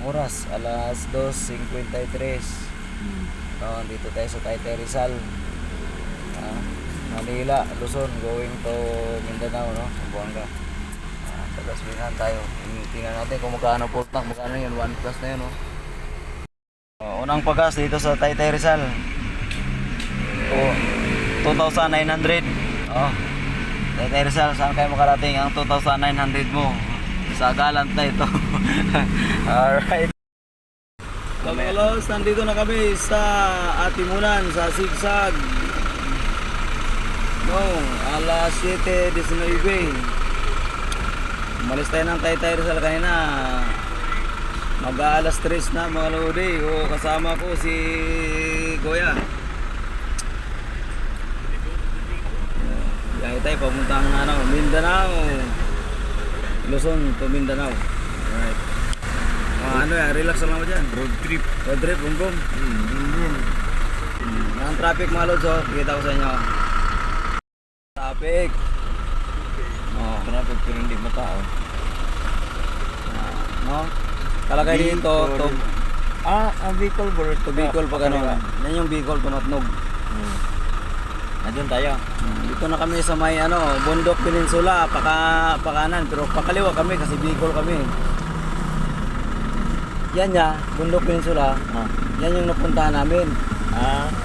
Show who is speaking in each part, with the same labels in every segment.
Speaker 1: oras? Alas 2:53. Dito tayo sa Taytay Rizal. Manila, Luzon, going to Mindanao, no? Zamboanga. Tagasbihan tayo. Tingnan natin kung magkano full tank, magkano yun, 1 plus na yun, no? Unang pagas dito sa Taytay Rizal. 2,900. Taytay Rizal, saan kayo makarating ang 2,900 mo? Sa Galant na ito. Alright. Kamalos, nandito na kami sa Atimunan, sa Sigsag. Alas 7:19. Umalis tayo ng Taytay Rizal kanina. Mag-aalas 3 na mga lodi. Kasama ko si Kuya. Kaya tayo papuntang Mindanao. Luzon to Mindanao. Alright. Relax lang mo dyan.
Speaker 2: Road trip.
Speaker 1: Road trip, boom boom. Ang traffic mga lods, kita ko sa inyo. Traffic.
Speaker 2: Traffic pero hindi matao.
Speaker 1: No? Kalagay dito, to
Speaker 2: Bicol bro.
Speaker 1: to Bicol pa gano'n. Yan yung Bicol, Tumatnog.
Speaker 2: Andun tayo.
Speaker 1: Dito na kami sa may Bundok Peninsula, pakanan, pero pakaliwa kami kasi Bicol kami. Yan Bundok Peninsula. Yan yung napuntahan namin.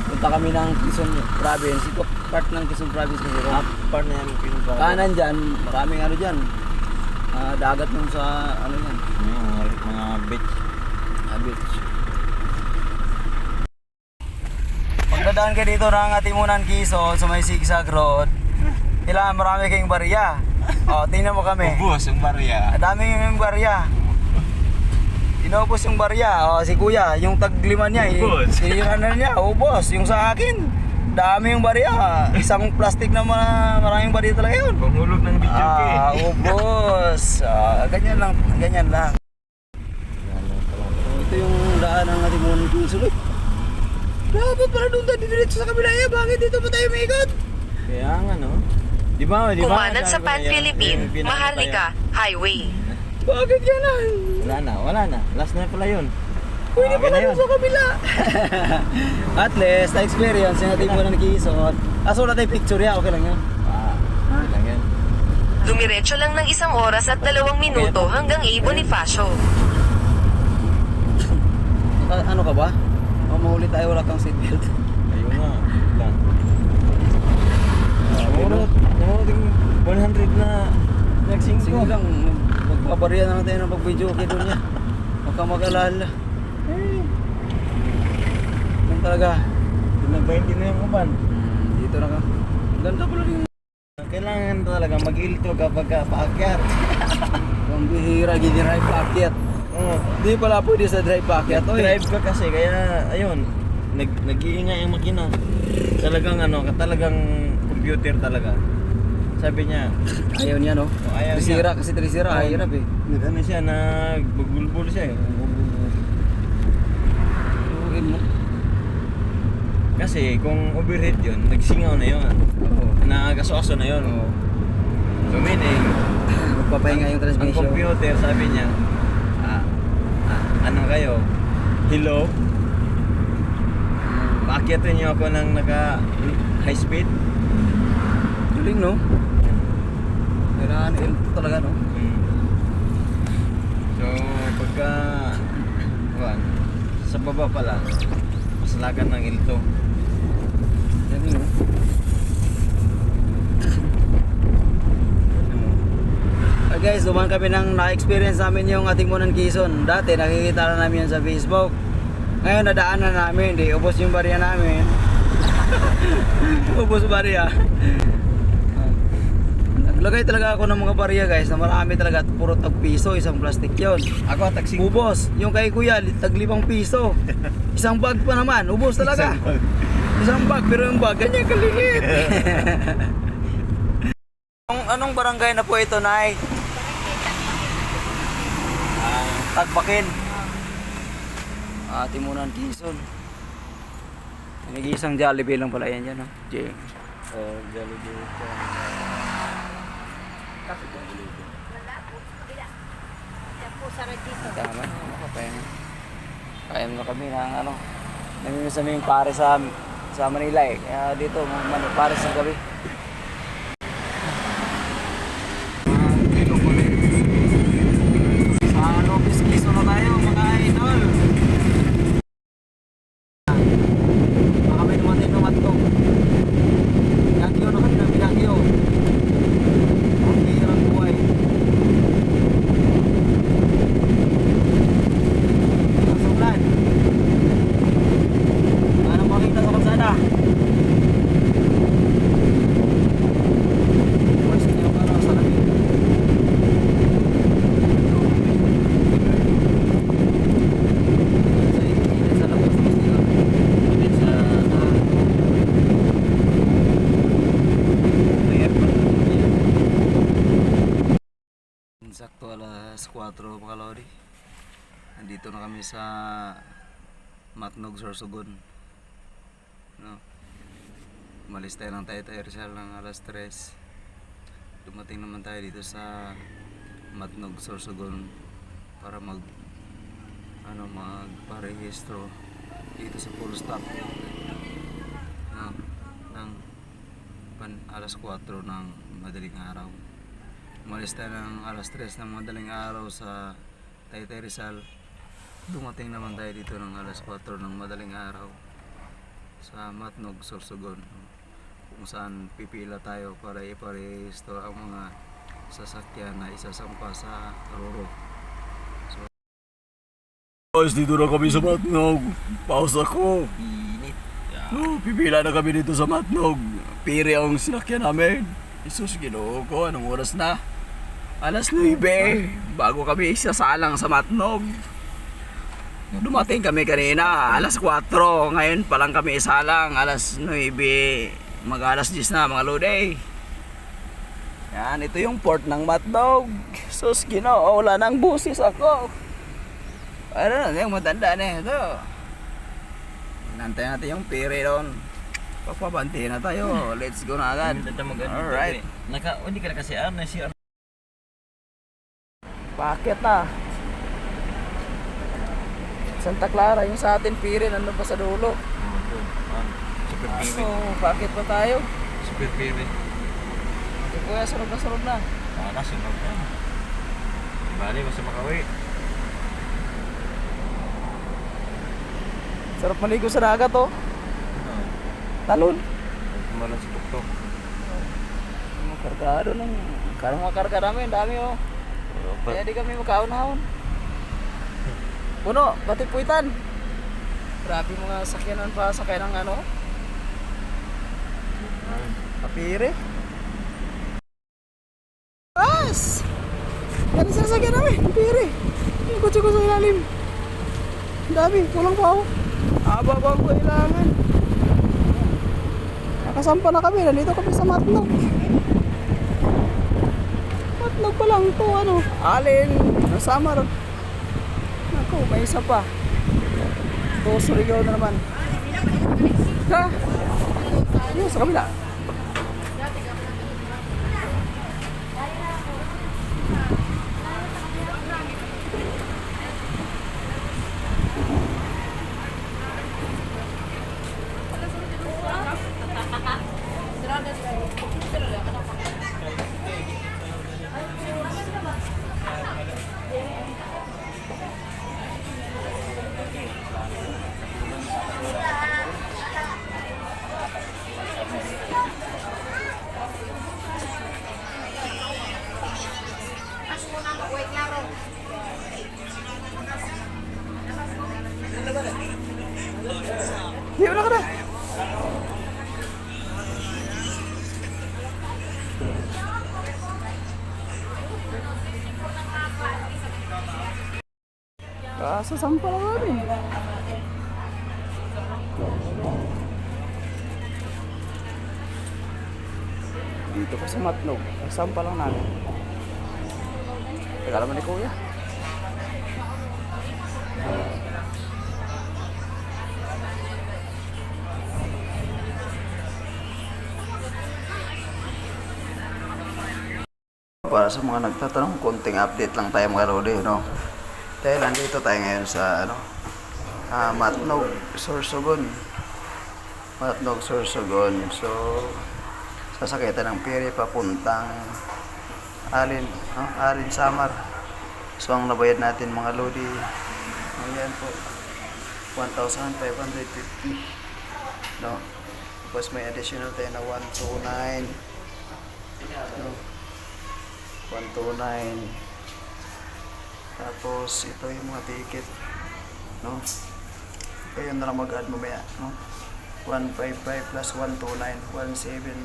Speaker 1: Punta kami ng Quezon Province. Ito part ng Quezon Province kasi ito.
Speaker 2: Part na yan pinunta.
Speaker 1: Kanan dyan, maraming dyan. Dagat nung sa yan.
Speaker 2: Mga beach.
Speaker 1: Beach. Pagdadaan kayo dito ng Atimunan, Quezon sa may Sigsag Road, marami kayong barya. Tingnan mo kami.
Speaker 2: Ubus ang barya.
Speaker 1: Dami yung barya. Inubos yung barya. Si Kuya, yung tag-5 niya, sinira na niya. Ubos. Yung sa akin, dami yung barya. Isang plastic na maraming barya talaga yun.
Speaker 2: Panghulog ng video
Speaker 1: Ubos. Ganyan lang. Ganyan lang. Ito yung daan ng Atimunan, Quezon. Dapat pala doon tayo diretso sa kabila. Bakit dito pa tayo may ikot?
Speaker 2: Kaya nga no. Di ba?
Speaker 3: Kumanan sa Pan Philippine, Maharlika Highway.
Speaker 1: Bakit yan?
Speaker 2: Wala na. Last na pala yun.
Speaker 1: Pwede pa na sa kabila. At least, na-experience yung Atimunan, Quezon. Wala tayong picture yan. Okay lang yan.
Speaker 2: Okay lang yan.
Speaker 3: Dumiretso lang ng 1 oras at 2 minuto hanggang A. Bonifacio.
Speaker 1: Ano ka ba? Mahuli tayo, wala kang seatbelt.
Speaker 2: Ayun nga. Lang. Namamuting 100 na nagsingko.
Speaker 1: Sige lang, magpabarya na natin ng pag-video okay doon niya. Huwag kang mag-alala. Yan talaga.
Speaker 2: Nag-20 na yung uban.
Speaker 1: Dito na ka. Ganda pala rin.
Speaker 2: Kailangan talaga mag-ilto kapag paakyat.
Speaker 1: Ang bihira, gini-drive paakyat. Di pala pwede sa drive paakyat.
Speaker 2: Drive ka kasi, kaya ayun, nag-iingay ang makina. Talagang computer talaga. Sabi niya,
Speaker 1: ayaw niya, no?
Speaker 2: Ayaw
Speaker 1: Trisira,
Speaker 2: niya.
Speaker 1: kasi Trisira, hirap eh.
Speaker 2: Nag-ano siya, nagbulbul siya eh.
Speaker 1: Tuwin mo.
Speaker 2: Kasi kung overheat yun, nagsingaw na yun. Nagaso-aso na yun. So meaning,
Speaker 1: Magpapahinga yung
Speaker 2: ang
Speaker 1: transmission.
Speaker 2: computer sabi niya, ano kayo? Hello? Paakyatin niyo ako ng high speed?
Speaker 1: Galing, no? Kailangan ito talaga, no?
Speaker 2: So, pagka sa baba pala, maslagan ng ilto.
Speaker 1: Galing, no? Guys, dumaan kami ng na-experience namin yung Atimunan, Quezon. Dati nakikita na namin yan sa Facebook. Ngayon nadaan na namin, ubos yung barya namin. Ubos barya. Naglagay talaga ako ng mga barya guys, na marami talaga, puro tag-piso, isang plastic yon.
Speaker 2: Ako taxi.
Speaker 1: Ubos. Yung kay Kuya, tag-5 piso. Isang bag pa naman, ubos talaga. Isang bag, pero yung bag, ganyan kaliit. Anong barangay na po ito, Nay? Tagbakin. Atimunan, Quezon. Nag-iisang Jollibee lang pala yan dyan, no? Jay.
Speaker 2: Jollibee.
Speaker 1: Tama, makapahinga. Kaya na kami ng ano. Namimiss namin yung pare sa Manila eh. Kaya dito, pare sa gabi. Sa Lopez Quezon na tayo mga idol. Baka may dumating ng matong. Binagyo na kami ng binagyo. Ang hirang buhay. Masuklan. Ano makita sa kalsada? Pwesto niyo ka na sa lamin. Sa labas ng sila. Sakto alas 4 mga lodi. Nandito na kami sa Matnog, Sorsogon. No. Umalis tayo ng Taytay Rizal ng alas 3. Dumating naman tayo dito sa Matnog, Sorsogon para magparehistro dito sa full stop. No. Ng alas 4 ng madaling araw. Umalis tayo ng alas 3 ng madaling araw sa Taytay Rizal. Dumating naman tayo dito ng alas 4 ng madaling araw sa Matnog, Sorsogon, kung saan pipila tayo para iparehistro ang mga sasakyan na isasampa sa Roro. So, guys, dito na kami sa Matnog. Pause ako. No, pipila na kami dito sa Matnog. Piri ang sinakyan namin. Isus, Ginoo ko, anong oras na? Alas 9, bago kami isasalang sa Matnog. Dumating kami kanina, alas 4, ngayon pa lang kami isalang, alas 9, mag-alas 10 na mga lodi. Yan, ito yung port ng Matnog. Sus, Ginoo, wala nang busis ako. Ano na, yung matanda na ito. Nantay natin yung piri doon. Papabanti na tayo, let's go na agad. Alright.
Speaker 2: Hindi ka na kasi na siya.
Speaker 1: Bakit na? Santa Clara, yung sa atin piri, nandun pa sa dulo.
Speaker 2: Super
Speaker 1: So, bakit pa tayo?
Speaker 2: Super piri.
Speaker 1: Okay, kuya, sunod na.
Speaker 2: Sunod na. Bali, basta makawi.
Speaker 1: Sarap maligo sa dagat, oh. Talon.
Speaker 2: Kumalan sa tuktok.
Speaker 1: Kargado ng... Karang makarga namin, dami, oh. Kaya di kami makaon-haon. Puno, pati puwitan. Grabe mga sakyanan pa, sakay ng ano. Kapire. As! Yan ang sasakyan namin, kapire. Yung kutsi ko sa ilalim. Ang dami, kulang pa ako. Aba ko kailangan. Nakasampa na kami, nandito kami sa Matnog. Matnog pa lang to, ano. Alin, Samar. Naku, may isa pa. Ito, Surigao na naman. Ha? Ano, sa kabila. Di wala ka na. Kasasampa lang namin. Dito pa sa Matnog. Kasasampa lang namin. Teka naman ni Kuya. Para sa mga nagtatanong, konting update lang tayo mga lodi, no? Dahil nandito tayo ngayon sa Matnog, Sorsogon. Matnog, Sorsogon. So, sasakay tayo ng ferry papuntang Alin, Samar. So, ang nabayad natin mga lodi, ayan po, 1,550. No? Tapos may additional tayo na 129. No? 129. Tapos, ito yung mga ticket. No? Kayo na lang mag-add mamaya. No? 155 plus 129. 17.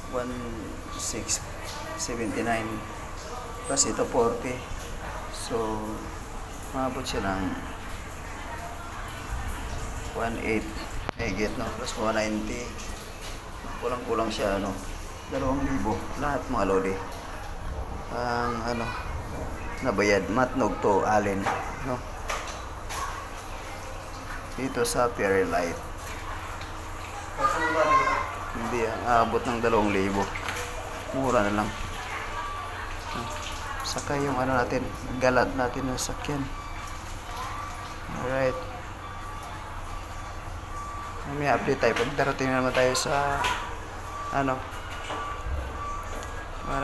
Speaker 1: 1,679 plus ito 40, so maabot siya ng 1,800 higit, no? Plus 190, kulang siya 2,000 lahat mga lodi ang nabayad. Matnog to Alin, no? Dito sa Ferry Light. Hindi aabot ng 2,000. Mura na lang. Saka yung natin, galat natin ng sakyan. Alright. May update tayo. Pag darating naman tayo sa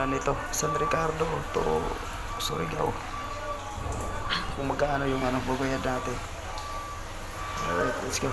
Speaker 1: nito, San Ricardo to Surigao. Kung magkaano yung babayad natin. Alright, let's go.